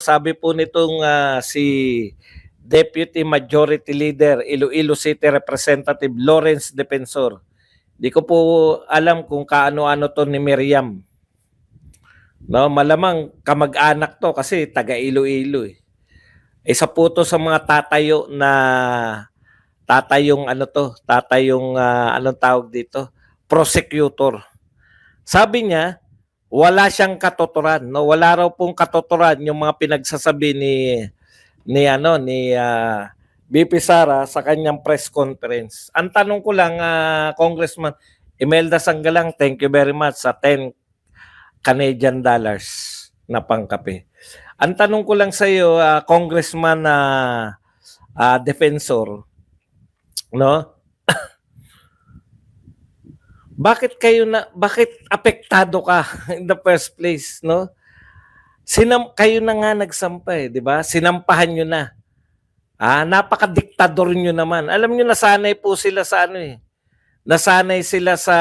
sabi po nitong si Deputy Majority Leader, Iloilo City Representative Lawrence Defensor. Di ko po alam kung kaano-ano to ni Miriam. No, malamang kamag-anak to kasi taga Iloilo eh. Isa po to sa mga tatayong anong tawag dito? Prosecutor. Sabi niya, wala siyang katuturan, no? Wala raw pong katuturan yung mga pinagsasabi ni BP Sara sa kanyang press conference. Ang tanong ko lang, Congressman Imelda Sanggalang, thank you very much sa 10 Canadian dollars na pangkape. Ang tanong ko lang sa iyo, Congressman Defensor, no? Bakit apektado ka in the first place, no? Kayo na nga nagsampa, di ba? Sinampahan nyo na. Napaka-diktador nyo naman. Alam nyo, nasanay po sila sa nasanay sila sa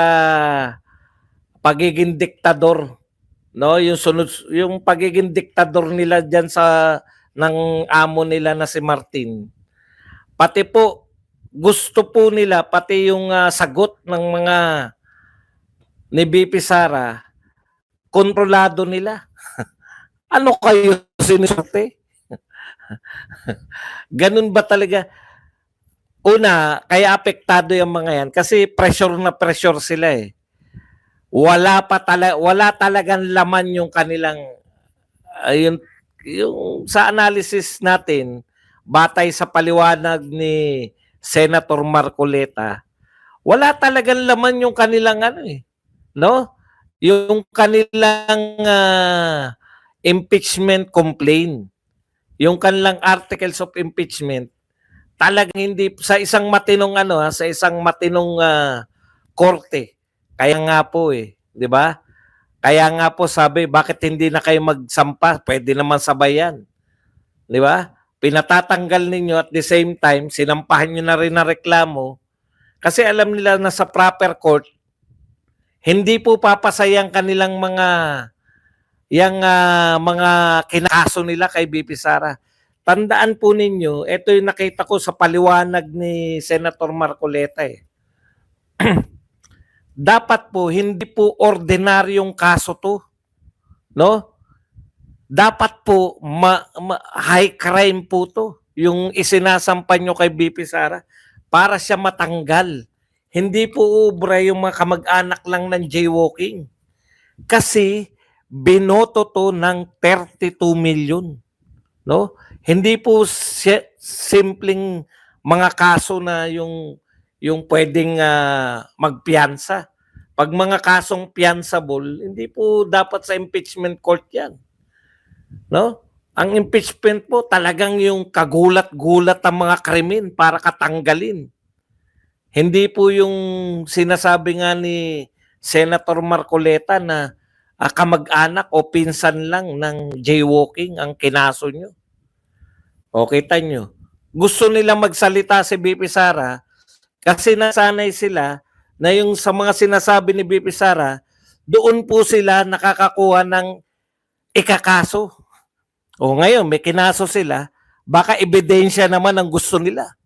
pagiging diktador, no? Yung pagiging diktador nila diyan ng amo nila na si Martin. Pati po gusto po nila pati yung sagot ng mga ni BP Sara, kontrolado nila. Ano kayo sinusorte? Ganun ba talaga? Una, kaya apektado yung mga yan kasi pressure na pressure sila eh. Wala talagang laman yung kanilang yung sa analysis natin batay sa paliwanag ni Senator Marcoleta, wala talagang laman yung kanilang no? Yung kanilang impeachment complaint. Yung kanilang articles of impeachment talagang hindi sa isang matinong sa isang matinong korte. Kaya nga po di ba? Kaya nga po sabi, bakit hindi na kayo magsampa? Pwede naman sabayan. Di ba? Pinatatanggal ninyo at the same time, sinampahan nyo na rin na reklamo kasi alam nila na sa proper court, hindi po papasayang kanilang mga kinakaso nila kay BP Sara. Tandaan po ninyo, ito yung nakita ko sa paliwanag ni Senator Marcoleta Dapat po, hindi po ordinaryong kaso to. No? Dapat po, high crime po to. Yung isinasampan nyo kay BP Sara para siya matanggal. Hindi po ubra yung mga kamag-anak lang ng jaywalking. Kasi binoto to ng 32 million. No? Hindi po simpleng mga kaso na yung pwedeng magpiyansa. Pag mga kasong piyansable, hindi po dapat sa impeachment court yan. No? Ang impeachment po talagang yung kagulat-gulat ang mga krimen para katanggalin. Hindi po yung sinasabi nga ni Senator Marcoleta na kamag-anak o pinsan lang ng jaywalking ang kinaso nyo. O kita nyo. Gusto nila magsalita si BP Sara kasi nasanay sila na yung sa mga sinasabi ni BP Sara, doon po sila nakakakuha ng ikakaso. O ngayon, may kinaso sila, baka ebidensya naman ang gusto nila.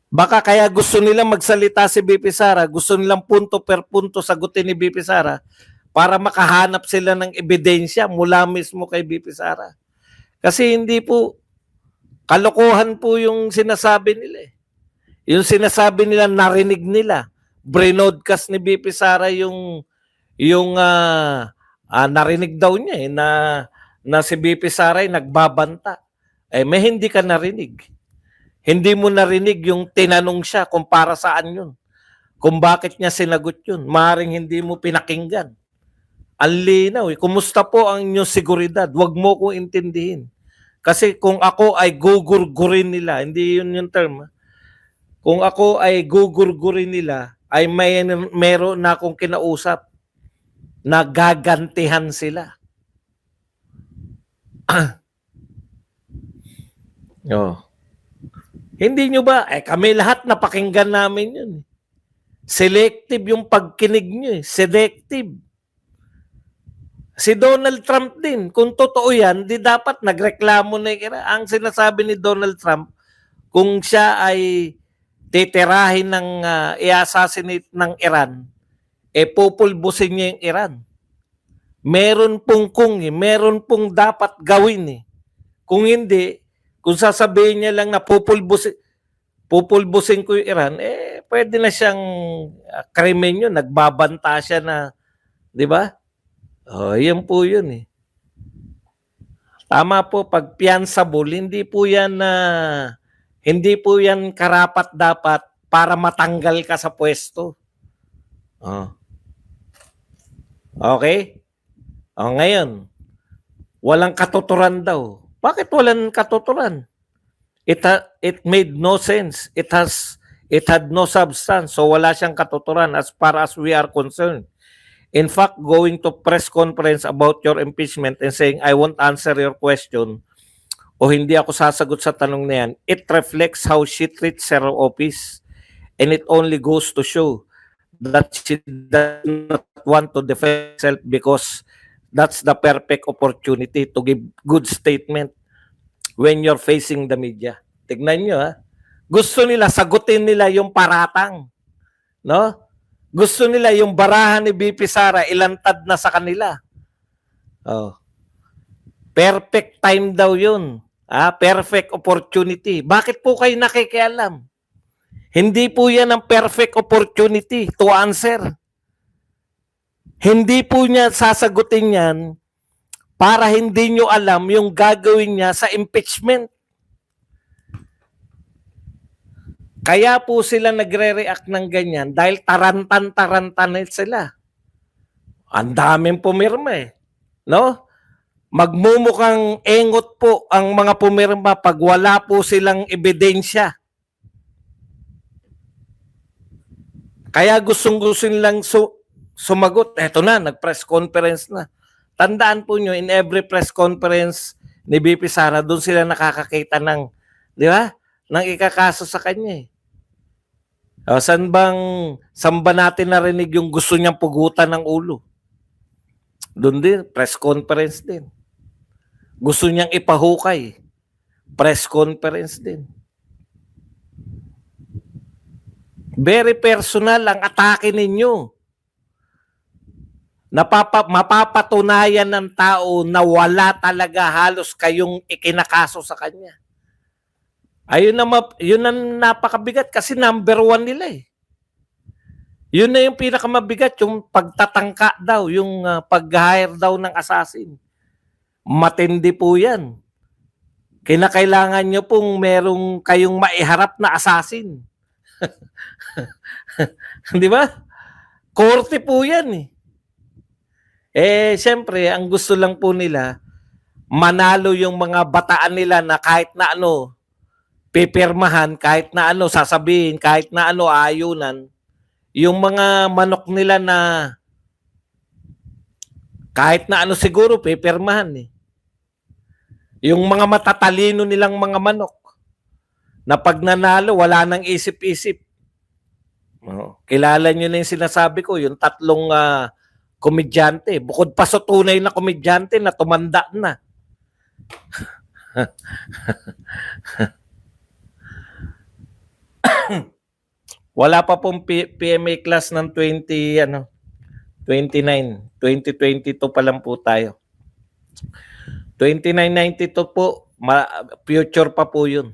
Baka kaya gusto nilang magsalita si BP Sara, gusto nilang punto per punto sagutin ni BP Sara para makahanap sila ng ebidensya mula mismo kay BP Sara. Kasi hindi po, kalokohan po yung sinasabi nila. Yung sinasabi nila, narinig nila. Brinodcast ni BP Sara yung narinig daw niya na si BP Sara ay nagbabanta. May hindi ka narinig. Hindi mo narinig yung tinanong siya kung para saan yun. Kung bakit niya sinagot yun. Maaaring hindi mo pinakinggan. Ang linaw. Kumusta po ang inyong seguridad? Huwag mo kong intindihin. Kasi kung ako ay gugurgurin nila, hindi yun yung term. Kung ako ay gugurgurin nila, ay meron na akong kinausap na gagantihan sila. Hindi nyo ba? Kami lahat napakinggan namin yun. Selective yung pagkinig nyo. Selective. Si Donald Trump din, kung totoo yan, di dapat nagreklamo na yung Iran. Ang sinasabi ni Donald Trump, kung siya ay titirahin ng i-assassinate ng Iran, pupulbusin niya yung Iran. Meron pong meron pong dapat gawin eh. Kung hindi, kung sasabihin niya lang na pupulbusin ko yung Iran, pwede na siyang krimen yun, nagbabanta siya na, di ba? Yan po yun eh. Tama po, pag fianceable, hindi po yan karapat dapat para matanggal ka sa pwesto. Okay? Ngayon, walang katuturan daw. Bakit walang katuturan? It made no sense. It had no substance. So wala siyang katuturan as far as we are concerned. In fact, going to press conference about your impeachment and saying, I won't answer your question o hindi ako sasagot sa tanong na yan, it reflects how she treats her office. And it only goes to show that she does not want to defend herself because that's the perfect opportunity to give good statement when you're facing the media. Tignan nyo ha. Gusto nila, sagutin nila yung paratang. No? Gusto nila yung barahan ni BP Sara ilantad na sa kanila. Perfect time daw yun. Perfect opportunity. Bakit po kayo nakikialam? Hindi po yan ang perfect opportunity to answer. Hindi po niya sasagutin yan para hindi nyo alam yung gagawin niya sa impeachment. Kaya po sila nagre-react ng ganyan dahil tarantan sila. Ang daming pumirma eh. No? Magmumukhang engot po ang mga pumirma pag wala po silang ebidensya. Kaya gustong-gusto nilang sumagot. Eto na, nag-press conference na. Tandaan po nyo, in every press conference ni BP Sara, doon sila nakakakita ng, di ba? Nang ikakaso sa kanya eh. Saan ba natin narinig yung gusto niyang pugutan ng ulo? Doon din, press conference din. Gusto niyang ipahukay. Press conference din. Very personal ang atake ninyo. Mapapatunayan ng tao na wala talaga halos kayong ikinakaso sa kanya. Ayun yun ang napakabigat kasi number 1 nila eh. Yun na yung pinakamabigat, yung pagtatangka daw, yung pag-hire daw ng assassin. Matindi po yan. Kinakailangan nyo pong merong kayong maiharap na assassin. Di ba? Korte po yan eh. Siyempre, ang gusto lang po nila, manalo yung mga bataan nila na kahit na ano, pipirmahan, kahit na ano, sasabihin, kahit na ano, ayunan. Yung mga manok nila na kahit na ano siguro, pipirmahan eh. Yung mga matatalino nilang mga manok na pag nanalo, wala nang isip-isip. Kilala nyo na yung sinasabi ko, yung 3 komedyante. Bukod pa sa tunay na komedyante na tumanda na. Wala pa pong PMA class ng 2022 pa lang po tayo. 2992 po, future pa po yun.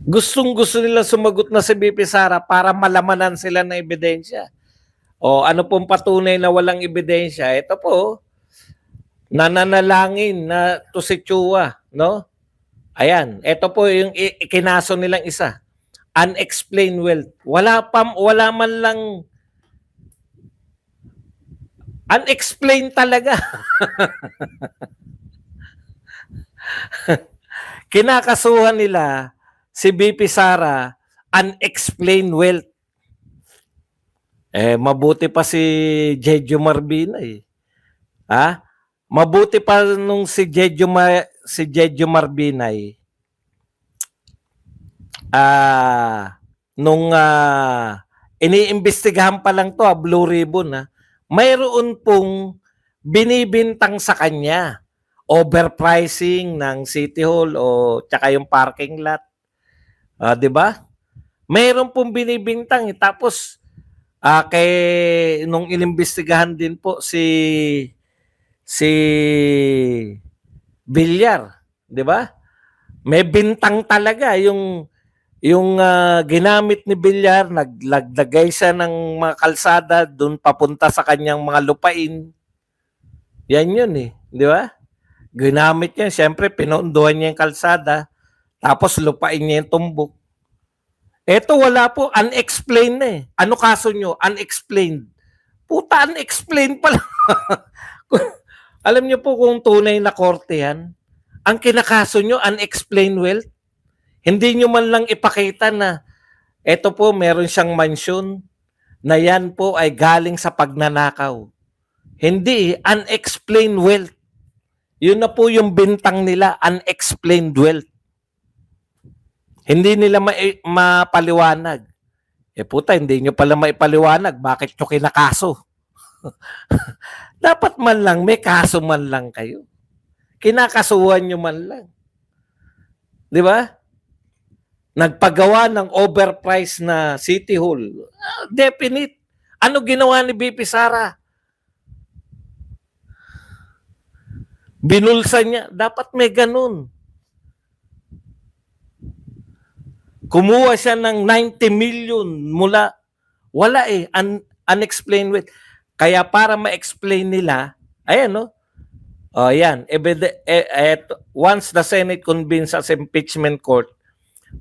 Gustong-gusto nila sumagot na si BP Sara para malamanan sila ng ebidensya. Ano pong patunay na walang ebidensya? Ito po, nananalangin na to si Chua, no? Ayan, ito po yung ikinaso nilang isa. Unexplained wealth. Wala man lang unexplained talaga. Kinakasuhan nila si BP Sara, unexplained wealth. Mabuti pa si Jejo Marbina eh. Mabuti pa nung si si Jejo Marbinay, nung iniimbestigahan pa lang to, Blue Ribbon, mayroon pong binibintang sa kanya overpricing ng City Hall o tsaka yung parking lot. 'Di ba? Mayroon pong binibintang tapos kay nung inimbestigahan din po si Villar, 'di ba? May bintang talaga yung ginamit ni Villar, naglagay siya ng mga kalsada doon papunta sa kanyang mga lupain. Yan yun di ba? Ginamit niya, siyempre pinondohan niya yung kalsada, tapos lupain niya yung tumbok. Eto wala po, unexplained na Ano kaso nyo? Unexplained. Puta, unexplained pala. Alam niyo po kung tunay na korte yan, ang kinakaso nyo, unexplained wealth. Hindi nyo man lang ipakita na eto po, meron siyang mansyon na yan po ay galing sa pagnanakaw. Hindi, unexplained wealth. Yun na po yung bintang nila, unexplained wealth. Hindi nila mapaliwanag. Puta, hindi nyo pala maipaliwanag. Bakit nyo kinakaso? Dapat man lang, may kaso man lang kayo. Kinakasuhan nyo man lang. Di ba? Nagpagawa ng overpriced na City Hall. Definite. Ano ginawa ni BP Sara? Binulsa niya. Dapat may ganun. Kumuha siya ng 90 million mula. Wala unexplained with. Kaya para ma-explain nila, ayan yan. Once the Senate convenes as impeachment court,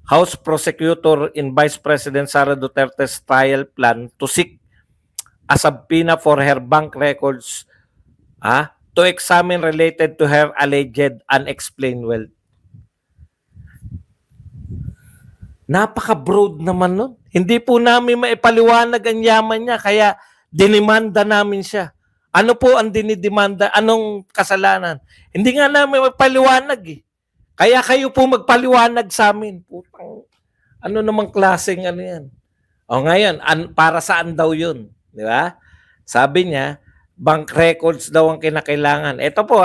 House Prosecutor in Vice President Sara Duterte's trial plan to seek a subpoena for her bank records to examine related to her alleged unexplained wealth. Napaka-broad naman nun. Hindi po namin maipaliwanag ang yaman niya, kaya dinimanda namin siya. Ano po ang dinidemanda? Anong kasalanan? Hindi nga namin maipaliwanag Kaya kayo po magpaliwanag sa amin. Putang, ano namang klaseng ano yan? O ngayon, para saan daw yun? Di ba? Sabi niya, bank records daw ang kinakailangan. Ito po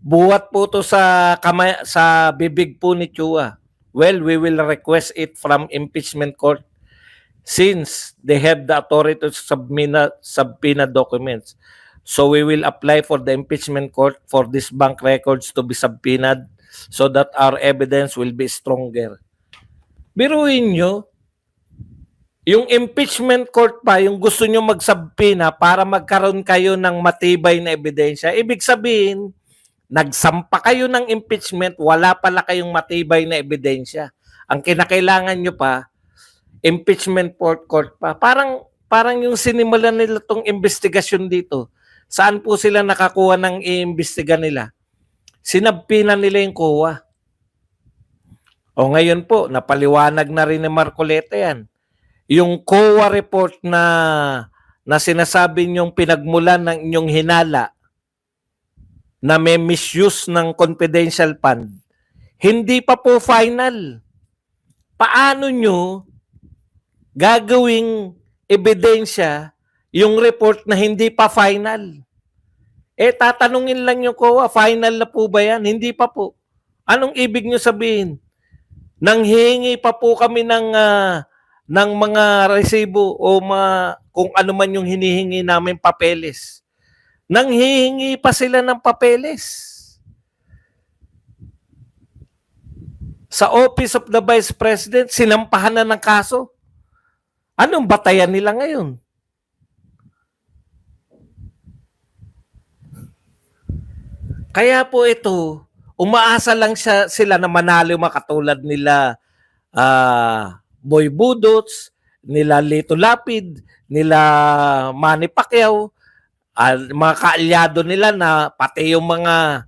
buhat po to sa bibig po ni Chua. Well, we will request it from impeachment court since they have the authority to subpoena documents. So we will apply for the impeachment court for these bank records to be subpoenaed so that our evidence will be stronger. Biruin nyo, yung impeachment court pa, yung gusto nyo magsubpoena para magkaroon kayo ng matibay na ebidensya. Ibig sabihin, nagsampa kayo ng impeachment, wala pala kayong matibay na ebidensya. Ang kinakailangan nyo pa, impeachment court pa. Parang yung sinimulan nila tong investigasyon dito. Saan po sila nakakuha ng iimbestiga nila? Sinabpina nila yung COA. O ngayon po, napaliwanag na rin ni Marcoleta yan. Yung COA report na sinasabi niyong pinagmulan ng inyong hinala na may misuse ng confidential fund, hindi pa po final. Paano nyo gagawing ebidensya yung report na hindi pa final? Tatanungin lang yung COA, final na po ba yan? Hindi pa po. Anong ibig nyo sabihin? Nanghihingi pa po kami ng mga resibo o kung ano man yung hinihingi namin papeles. Nanghihingi pa sila ng papeles. Sa Office of the Vice President, sinampahan na ng kaso. Anong batayan nila ngayon? Kaya po ito, umaasa lang sila na manalo makatulad nila Boy Budots, nila Lito Lapid, nila Manny Pacquiao, mga kaalyado nila na pati yung mga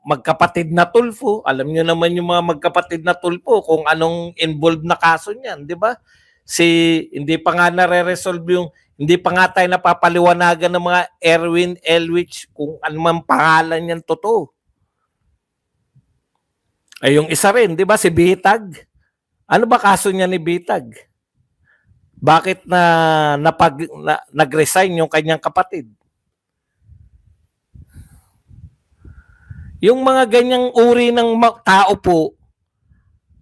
magkapatid na Tulfo. Alam niyo naman yung mga magkapatid na Tulfo kung anong involved na kaso niyan, di ba? Hindi pa nga nare-resolve hindi pa nga tayo napapaliwanagan ng mga Erwin Elwich kung ano man pangalan niyan totoo. Ay yung isa rin, 'di ba si Bitag? Ano ba kaso niya ni Bitag? Bakit nag-resign yung kanyang kapatid? Yung mga ganyang uri ng tao po,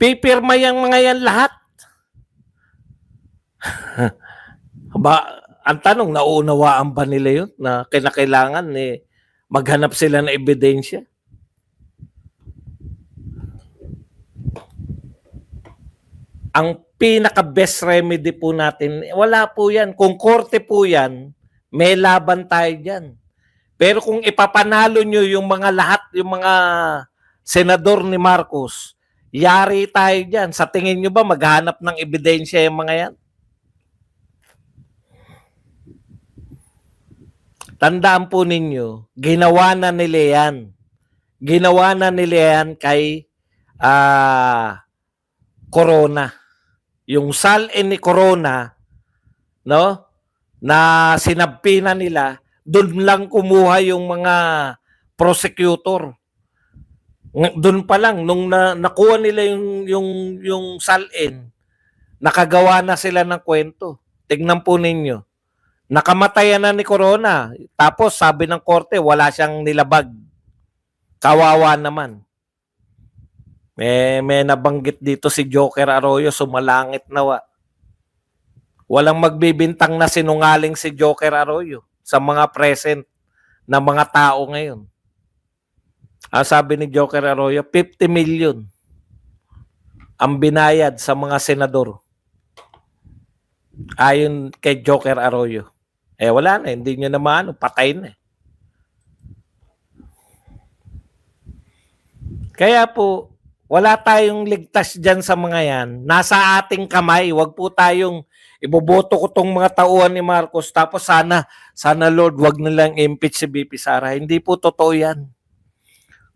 pipirma yung mga yan lahat. Ang tanong, nauunawaan ba nila yun na kinakailangan maghanap sila ng ebidensya? Ang pinaka-best remedy po natin, wala po yan. Kung korte po yan, may laban tayo dyan. Pero kung ipapanalo nyo yung mga lahat, yung mga senador ni Marcos, yari tayo dyan. Sa tingin nyo ba maghanap ng ebidensya yung mga yan? Tandaan po ninyo, ginawa na nila yan. Ginawa na nila yan kay Corona. Yung salin ni Corona, no, na sinabpi na nila, doon lang kumuha yung mga prosecutor. Doon pa lang nung nakuha nila yung salin, nakagawa na sila ng kwento. Tignan po ninyo. Nakamatayan na ni Corona. Tapos sabi ng korte, wala siyang nilabag. Kawawa naman. May nabanggit dito si Joker Arroyo, sumalangit nawa. Walang magbibintang na sinungaling si Joker Arroyo sa mga present na mga tao ngayon. Sabi ni Joker Arroyo, 50 million ang binayad sa mga senador. Ayon kay Joker Arroyo. Wala na, hindi nyo naman, patay na. Kaya po, wala tayong ligtas dyan sa mga yan. Nasa ating kamay, wag po tayong iboboto ko tong mga tauhan ni Marcos tapos sana Lord, wag nilang impeach si BP Sara. Hindi po totoo yan.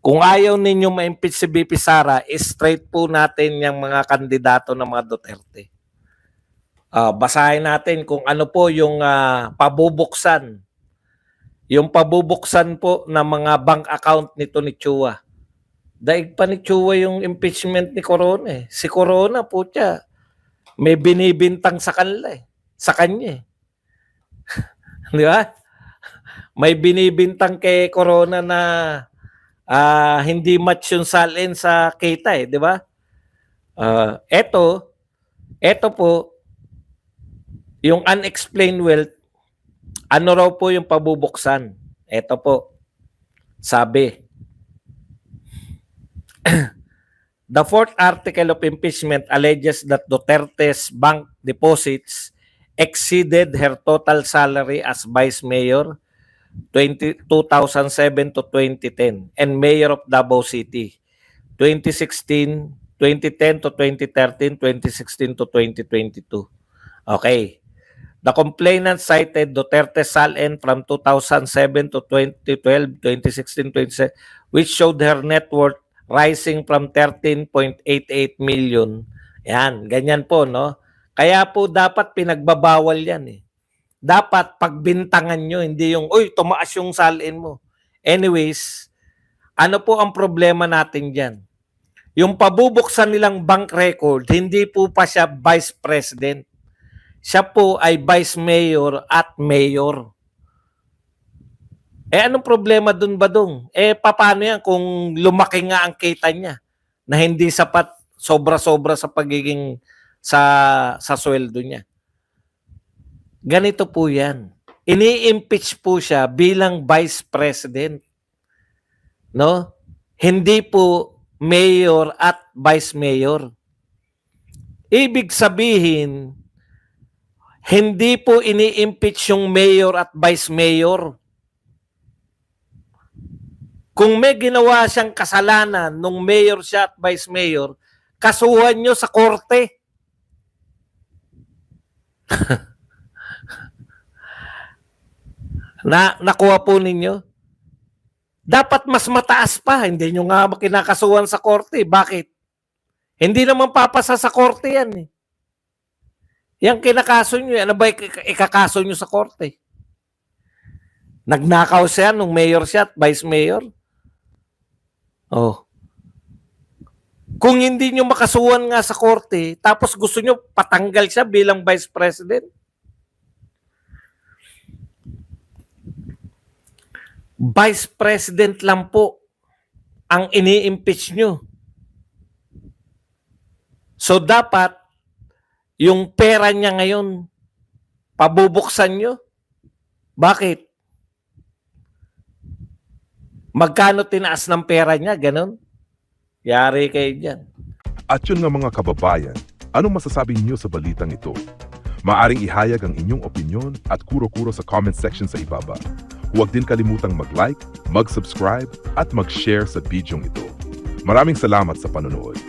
Kung ayaw ninyo ma-impeach si BP Sara, straight po natin yung mga kandidato ng mga Duterte. Basahin natin kung ano po yung pabubuksan. Yung pabubuksan po ng mga bank account nito ni Chua. Daig pa ni Chua yung impeachment ni Corona. Si Corona po siya, may binibintang sa kanila sa kanya. Di ba? May binibintang kay Corona na hindi match yung salin sa kita di ba? Eto po, yung unexplained wealth, ano raw po yung pabubuksan? Eto po, sabi, the fourth article of impeachment alleges that Duterte's bank deposits exceeded her total salary as vice mayor 2007 to 2010 and mayor of Davao City 2016, 2010 to 2013, 2016 to 2022. Okay. The complainant cited Duterte salin from 2007 to 2012, 2016, 2017, which showed her net worth rising from 13.88 million. Yan, ganyan po, no? Kaya po dapat pinagbabawal yan Dapat pagbintangan nyo, hindi yung, uy, tumaas yung salin mo. Anyways, ano po ang problema natin dyan? Yung pabubuksan nilang bank record, hindi po pa siya vice president. Siya po ay vice mayor at mayor. Anong problema dun ba dong? Paano yan kung lumaki nga ang kita niya na hindi sapat sobra-sobra sa pagiging sa sweldo niya? Ganito po yan. Ini-impeach po siya bilang vice president. No? Hindi po mayor at vice mayor. Ibig sabihin, hindi po ini-impeach yung mayor at vice mayor. Kung may ginawa siyang kasalanan nung mayor siya at vice mayor, kasuhan nyo sa korte. Nakuha po ninyo? Dapat mas mataas pa. Hindi nyo nga kinakasuhan sa korte. Bakit? Hindi naman papasa sa korte yan Yang kinakaso nyo, ano ba ikakaso nyo sa korte? Nagnakaw siya nung mayor siya at vice mayor? Kung hindi nyo makasuhan nga sa korte, tapos gusto nyo patanggal siya bilang Vice President. Vice President lang po ang ini-impeach nyo. So dapat, yung pera niya ngayon, pabubuksan nyo. Bakit? Magkano tinaas ng pera niya? Ganon? Yari kayo dyan. At yun nga mga kababayan, anong masasabi niyo sa balitang ito? Maaring ihayag ang inyong opinyon at kuro-kuro sa comment section sa ibaba. Huwag din kalimutang mag-like, mag-subscribe at mag-share sa bidyong ito. Maraming salamat sa panonood.